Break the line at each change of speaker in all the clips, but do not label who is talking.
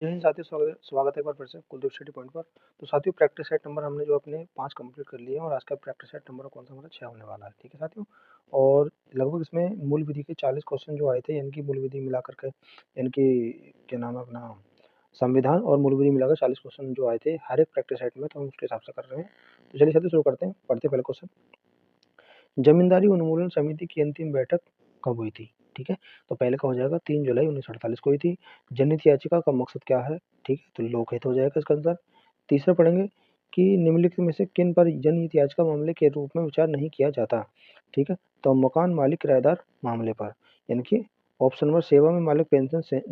जय हिंद साथियों, स्वागत स्वागत है एक बार फिर से कुलदीप स्टडी पॉइंट पर। तो साथियों, प्रैक्टिस सेट नंबर हमने जो अपने 5 कंप्लीट कर लिए हैं और आज का प्रैक्टिस सेट नंबर कौन सा हमारा 6 होने वाला है। ठीक है साथियों, और लगभग इसमें मूल विधि के 40 क्वेश्चन जो आए थे, यानी कि मूल विधि मिला करके, यानी कि क्या नाम है अपना, संविधान और मूल विधि मिलाकर 40 क्वेश्चन जो आए थे हर एक प्रैक्टिस सेट में, तो हम उसके हिसाब से कर रहे हैं। तो चलिए साथियों शुरू करते हैं, पढ़ते हैं पहले क्वेश्चन। जमींदारी उन्मूलन समिति की अंतिम बैठक कब हुई थी? ठीक है, तो पहले का हो जाएगा 3 जुलाई 1948 को हुई थी। जनहित याचिका का मकसद क्या है? ठीक है, तो लोकहित हो जाएगा इसका आंसर। तीसरा पढ़ेंगे कि निम्नलिखित में से किन पर जनहित याचिका मामले के रूप में विचार नहीं किया जाता? ठीक है, तो मकान मालिक किराएदार मामले पर, यानी कि ऑप्शन नंबर सेवा में मालिक पेंशन से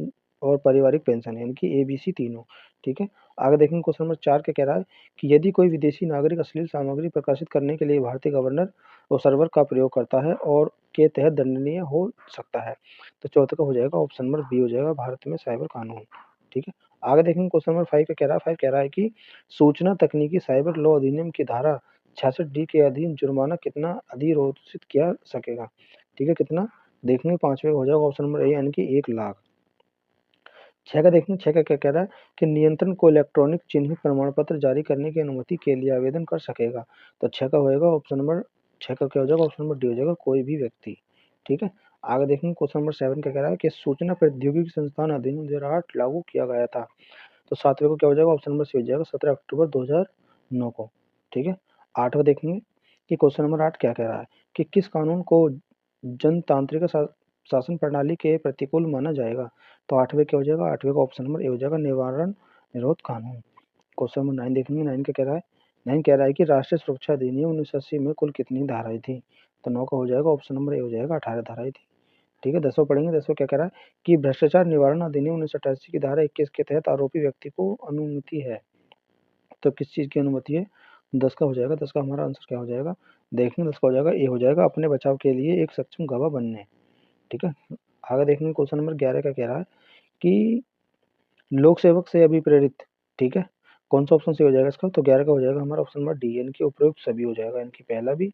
और पारिवारिक पेंशन, यानी कि एबीसी तीनों। ठीक है, आगे देखेंगे क्वेश्चन नंबर 4 क्या कह रहा है कि यदि कोई विदेशी नागरिक अश्लील सामग्री प्रकाशित करने के लिए भारतीय गवर्नर और सर्वर का प्रयोग करता है और के तहत दंडनीय हो सकता है। तो चौथे का हो जाएगा ऑप्शन नंबर बी हो जाएगा, भारत में साइबर कानून। ठीक है, आगे देखेंगे क्वेश्चन नंबर 5 का कह रहा है, 5 कह रहा है कि सूचना तकनीकी साइबर लॉ अधिनियम की धारा 66 डी के अधीन जुर्माना कितना अधिरोचित किया सकेगा? ठीक है, कितना? देखेंगे पांचवे का हो जाएगा ऑप्शन नंबर ए, यानी कि 1 लाख। छह का देखेंगे, छह का क्या कह रहा है कि नियंत्रण को इलेक्ट्रॉनिक चिन्हित प्रमाण पत्र जारी करने की अनुमति के लिए आवेदन कर सकेगा। तो छह का होएगा ऑप्शन नंबर, छह का क्या हो जाएगा ऑप्शन नंबर डी हो जाएगा, कोई भी व्यक्ति। ठीक है, आगे देखेंगे क्वेश्चन नंबर 7 का कह रहा है कि सूचना प्रौद्योगिकी संस्थान अधिनियम 2008 लागू किया गया था। तो सातवें को क्या हो जाएगा ऑप्शन नंबर सी हो जाएगा, 17 अक्टूबर 2009 को। ठीक है, आठवां देखेंगे कि क्वेश्चन नंबर 8 क्या कह रहा है कि किस कानून को जनतांत्रिक शासन प्रणाली के प्रतिकूल माना जाएगा? तो आठवें क्या हो जाएगा, आठवें का ऑप्शन नंबर ए हो जाएगा, निवारण निरोध कानून। क्वेश्चन नंबर 9 देखेंगे, 9 क्या कह रहा है, 9 कह रहा है कि राष्ट्रीय सुरक्षा अधिनियम 1980 में कुल कितनी धाराएं थी? तो 9 का हो जाएगा ऑप्शन नंबर ए हो जाएगा, 18 धाराएं थी। ठीक है, 10वां पढ़ेंगे, 10वां क्या कह रहा है कि भ्रष्टाचार निवारण अधिनियम 1988 की धारा 21 के तहत आरोपी व्यक्ति को अनुमति है। तो किस चीज की अनुमति है? 10 का हो जाएगा, 10 का हमारा आंसर क्या हो जाएगा, देखेंगे 10 का हो जाएगा ए हो जाएगा, अपने बचाव के लिए एक सक्षम गवाह बनने। ठीक है, आगे देखेंगे क्वेश्चन नंबर 11 का कह रहा है कि लोक सेवक से अभिप्रेरित। ठीक है, कौन सा ऑप्शन सही हो जाएगा इसका? तो 11 का हो जाएगा हमारा ऑप्शन नंबर डी, यानी कि उपयुक्त सभी हो जाएगा, यानी कि पहला भी,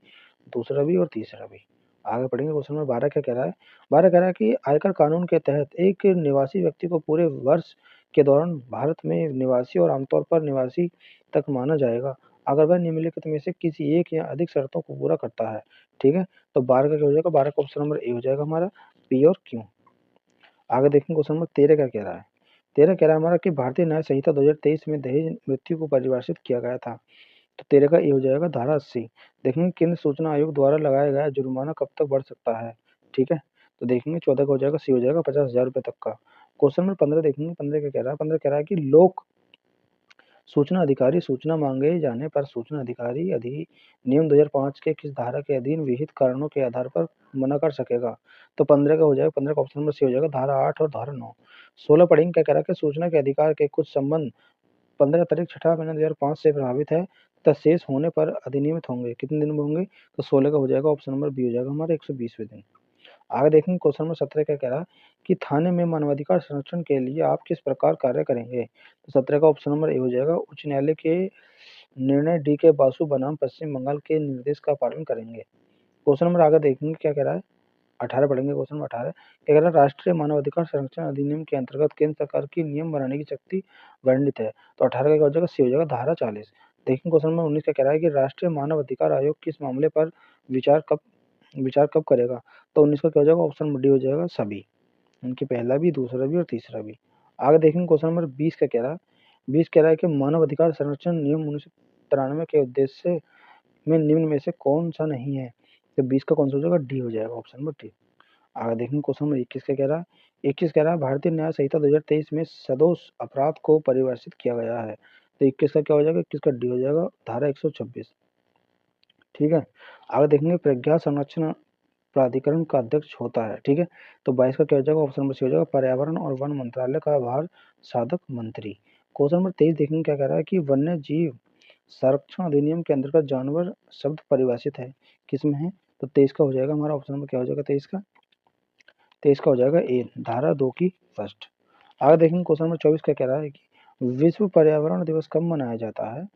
दूसरा भी और तीसरा भी। आगे पढ़ेंगे क्वेश्चन नंबर 12 क्या कह रहा है, 12 कह रहा है कि आयकर कानून के तहत एक निवासी व्यक्ति को पूरे वर्ष के दौरान भारत में निवासी और आमतौर पर निवासी तक माना जाएगा अगर वह निम्नलिखित में से किसी एक या अधिक शर्तों को पूरा करता है। ठीक है, तो 12 का क्या हो जाएगा, 12 का ऑप्शन नंबर ए हो जाएगा हमारा, पी और क्यू। आगे देखेंगे क्वेश्चन नंबर 13 का कह रहा है, 13 कह रहा है हमारा कि भारतीय न्याय संहिता 2023 में दहेज मृत्यु को परिभाषित किया गया था। तो 13 का ए हो जाएगा, धारा 80। देखेंगे केंद्र सूचना आयोग द्वारा लगाया गया जुर्माना कब तक बढ़ सकता है? ठीक है, तो देखेंगे 14 का हो जाएगा, सी हो जाएगा, 50,000 रुपए तक का। क्वेश्चन नंबर 15 देखेंगे, 15 क्या कह रहा है, 15 कह रहा है कि लोक सूचना अधिकारी सूचना मांगे जाने पर सूचना अधिकारी अधिनियम 2005 के किस धारा के अधीन विहित कारणों के आधार पर मना कर सकेगा? तो 15 का हो जाएगा, 15 का ऑप्शन नंबर सी हो जाएगा, धारा 8 और धारा 9। 16 पढ़ेंगे, क्या कह रहा है कि सूचना के अधिकार के कुछ संबंध 15 तारीख 6 महीना 2005 से प्रभावित है तथा शेष होने पर अधिनियमित होंगे। कितने दिन में होंगे? तो 16 का हो जाएगा ऑप्शन नंबर बी हो जाएगा हमारा, 120वें दिन। आगे देखेंगे क्वेश्चन नंबर 17 क्या कह रहा है कि थाने में मानवाधिकार संरक्षण के लिए आप किस प्रकार कार्य करेंगे? तो 17 का ऑप्शन नंबर ए हो जाएगा, उच्च न्यायालय के निर्णय डी के बासु बनाम पश्चिम बंगाल के निर्देश का पालन करेंगे। क्वेश्चन नंबर आगे देखेंगे क्या कह रहा है, 18 पढ़ेंगे, क्वेश्चन नंबर 18 क्या कह रहा है, राष्ट्रीय मानवाधिकार संरक्षण अधिनियम के अंतर्गत केंद्र सरकार की नियम बनाने की शक्ति वर्णित है। तो 18 का क्या हो जाएगा, सी हो जाएगा, धारा 40। देखेंगे क्वेश्चन नंबर 19 का कह रहा है कि राष्ट्रीय मानव अधिकार आयोग किस मामले पर विचार कब विचार कब करेगा? तो 19 का क्या हो जाएगा, ऑप्शन डी हो जाएगा, सभी, उनकी पहला भी, दूसरा भी और तीसरा भी। आगे देखेंगे क्वेश्चन नंबर 20 का कह रहा है, 20 कह रहा है कि मानव अधिकार संरक्षण नियम 1993 के उद्देश्य में निम्न में से कौन सा नहीं है? तो 20 का कौन सा हो जाएगा, डी हो जाएगा, ऑप्शन नंबर डी। आगे देखेंगे क्वेश्चन नंबर 21 का कह रहा है, 21 कह रहा है भारतीय न्याय संहिता 2023 में सदोष अपराध को परिभाषित किया गया है। तो 21 का क्या हो जाएगा, 21 का डी हो जाएगा, धारा 126। ठीक है, आगे देखेंगे प्रज्ञा संरक्षण प्राधिकरण का अध्यक्ष होता है। ठीक है, तो 22 का क्या हो जाएगा, ऑप्शन नंबर सी हो जाएगा, पर्यावरण और वन मंत्रालय का आभार साधक मंत्री। क्वेश्चन नंबर 23 देखेंगे क्या कह रहा है कि वन्य जीव संरक्षण अधिनियम के अंतर्गत जानवर शब्द परिभाषित है, किसमें है? तो 23 का हो जाएगा हमारा ऑप्शन नंबर क्या हो जाएगा, 23 का, 23 का हो जाएगा ए, धारा 2 की फर्स्ट। आगे देखेंगे क्वेश्चन नंबर 24 का कह रहा है कि विश्व पर्यावरण दिवस कब मनाया जाता है?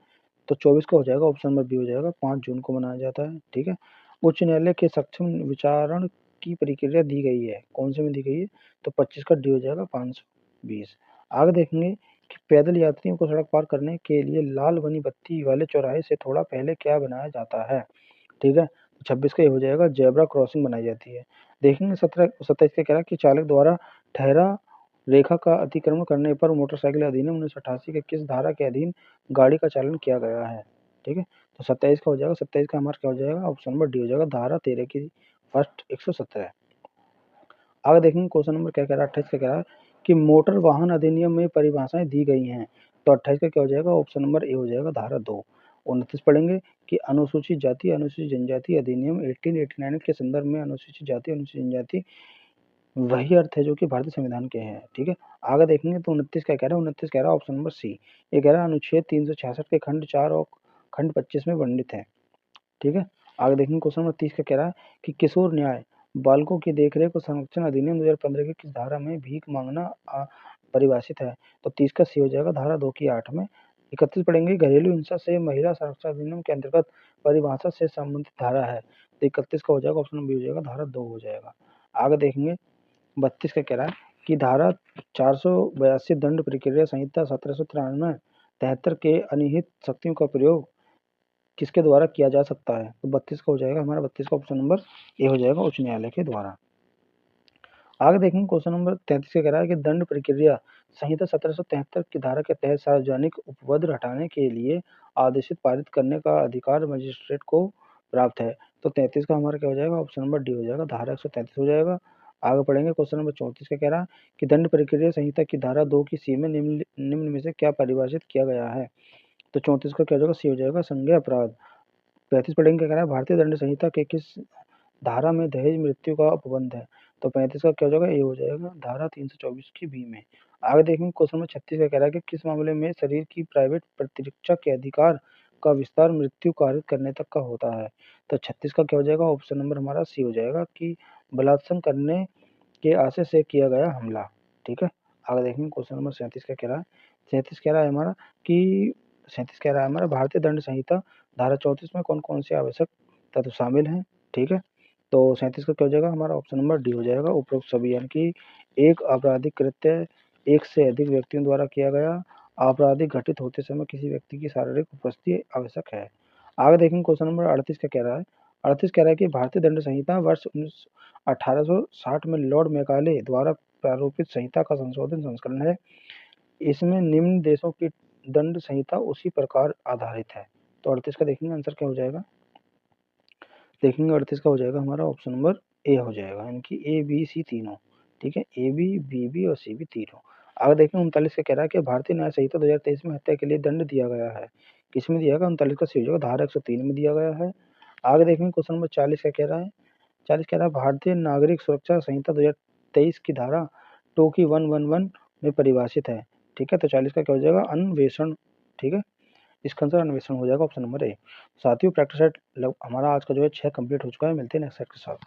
तो 24 का हो जाएगा ऑप्शन नंबर बी हो जाएगा, 5 जून को मनाया जाता है। ठीक है, उच्च न्यायालय के सक्षम विचारण की प्रक्रिया दी गई है, कौन से में दी गई है? तो 25 का डी हो जाएगा, 520। आगे देखेंगे कि पैदल यात्रियों को सड़क पार करने के लिए लाल बनी बत्ती वाले चौराहे से थोड़ा पहले क्या बनाया जाता है, ठीक है। 26 का ये हो जाएगा ज़ेब्रा क्रॉसिंग बनाई जाती है। देखेंगे 27 का कह रहा है कि चालक द्वारा ठहरा रेखा का अतिक्रमण करने पर मोटरसाइकिल अधिनियम 1988 के किस धारा के अधीन गाड़ी का चालन किया गया है, ठीक है। तो 27 का हो जाएगा, 27 का हमारा क्या हो जाएगा, ऑप्शन नंबर डी हो जाएगा, धारा 13 की फर्स्ट 117। आगे देखेंगे क्वेश्चन नंबर क्या कह रहा है, 28 का कह रहा है कि मोटर वाहन अधिनियम में परिभाषाएं दी गई हैं। तो 28 का क्या हो जाएगा, ऑप्शन नंबर ए हो जाएगा, धारा 2। 29 पढ़ेंगे कि अनुसूचित जाति अनुसूचित जनजाति अधिनियम 1889 के संदर्भ में अनुसूचित जाति अनुसूचित जनजाति वही अर्थ है जो कि भारतीय संविधान के हैं, ठीक है। आगे देखेंगे तो 29 क्या कह रहा है, 29 कह रहा है ऑप्शन नंबर सी। ये कह रहा है अनुच्छेद 366 के खंड 4 और खंड 25 में वर्णित है, ठीक है। आगे देखेंगे क्वेश्चन नंबर 30 का कह रहा है कि किशोर न्याय बालकों की देखरेख और संरक्षण अधिनियम 2015 की किस धारा में भीख मांगना परिभाषित है। तो 30 का सी हो जाएगा, धारा 2 की 8 में। 31 पढ़ेंगे घरेलू हिंसा से महिला संरक्षण अधिनियम के अंतर्गत परिभाषा से संबंधित धारा है। तो 31 का हो जाएगा, ऑप्शन नंबर बी हो जाएगा, धारा 2 हो जाएगा। आगे देखेंगे 32 का कह रहा है कि धारा 482 दंड प्रक्रिया संहिता 1793 73 के अनिहित शक्तियों का प्रयोग किसके द्वारा किया जा सकता है। तो 32 का हो जाएगा हमारा, 32 का ऑप्शन नंबर ए हो जाएगा, उच्च न्यायालय के द्वारा। आगे देखेंगे क्वेश्चन नंबर 33 का कह रहा है कि दंड प्रक्रिया संहिता 1773 की धारा के तहत सार्वजनिक उपद्रव हटाने के लिए आदेशित पारित करने का अधिकार मजिस्ट्रेट को प्राप्त है। तो 33 का हमारा क्या हो जाएगा, ऑप्शन नंबर डी हो जाएगा, धारा 133 हो जाएगा। आगे पढ़ेंगे क्वेश्चन नंबर 34 का कह रहा है कि दंड प्रक्रिया संहिता की धारा 2 की सी में निम्न में से क्या परिभाषित किया गया है। तो 34 का क्या हो जाएगा, सी हो जाएगा, संज्ञेय अपराध। 35 पढ़ेंगे क्या कह रहा है, भारतीय दंड संहिता के किस धारा में दहेज मृत्यु का उपबंध है। तो 35 का क्या हो जाएगा, ए हो जाएगा, धारा 324 की बी में। आगे देखेंगे क्वेश्चन नंबर 36 का कह रहा है कि किस मामले में शरीर की प्राइवेट प्रतिरक्षा के अधिकार का विस्तार मृत्यु कारित करने तक का होता है। तो 36 का क्या हो जाएगा, ऑप्शन नंबर हमारा सी हो जाएगा कि बलात्संग करने के आशय से किया गया हमला, ठीक है। आगे देखेंगे क्वेश्चन नंबर 37 का कह रहा है, 37 कह रहा है हमारा कि 37 कह रहा है हमारा भारतीय दंड संहिता धारा 34 में कौन कौन से आवश्यक तत्व शामिल हैं, ठीक है। तो 37 का क्या हो जाएगा हमारा, ऑप्शन नंबर डी हो जाएगा, उपरोक्त सभी, यानी कि एक आपराधिक कृत्य एक से अधिक व्यक्तियों द्वारा किया गया आपराधिक घटित होते समय किसी व्यक्ति की शारीरिक उपस्थिति आवश्यक है। आगे देखेंगे क्वेश्चन नंबर 38 का कह रहा है, 38 कह रहा है कि भारतीय दंड संहिता वर्ष 1860 में लॉर्ड मैकाले द्वारा प्रारूपित संहिता का संशोधन संस्करण है। इसमें निम्न देशों की दंड संहिता उसी प्रकार आधारित है। तो 38 का देखेंगे आंसर क्या हो जाएगा, देखेंगे 38 का हो जाएगा हमारा ऑप्शन नंबर ए हो जाएगा, यानी कि ए बी सी तीनों, ठीक है, ए बी बी बी और सी बी तीनों। आगे देखेंगे 39 का कह रहा है कि भारतीय न्याय संहिता 2023 में हत्या के लिए दंड दिया गया है। किसमें दिया गया, 39 का सी हो जाएगा, धारा 103 में दिया गया है। आगे देखेंगे क्वेश्चन नंबर 40 का कह रहा है, 40 कह रहा है भारतीय नागरिक सुरक्षा संहिता 2023 की धारा 2 की 111 में परिभाषित है, ठीक है। तो 40 का क्या हो जाएगा, अन्वेषण, ठीक है, इसका आंसर अन्वेषण हो जाएगा, ऑप्शन नंबर ए। साथियों प्रैक्टिस सेट हमारा आज का जो है 6 कंप्लीट हो चुका है। मिलते हैं नेक्स्ट सेट के साथ।